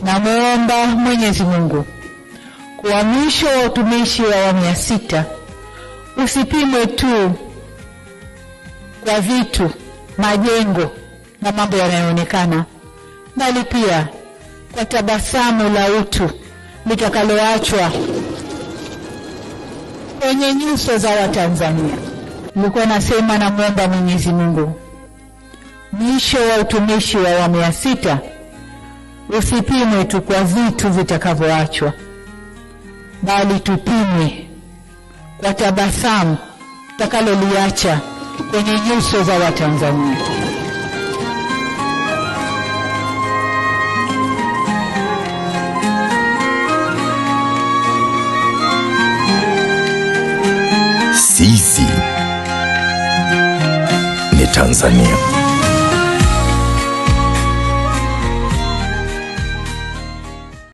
Namuomba Mwenyezi Mungu kwa mwisho wa utumishi wa awamu ya 6 usipimwe tu kwa vitu, majengo na mambo yanayoonekana, bali pia kwa tabasamu la utu litakaloachwa kwenye nyuso za Watanzania. Nilikuwa nasema namuomba Mwenyezi Mungu mwisho wa utumishi wa awamu ya 6 usipimwe tu kwa vitu vitakavyoachwa, bali tupimwe kwa tabasamu takaloliacha kwenye nyuso za Watanzania. Sisi ni Tanzania.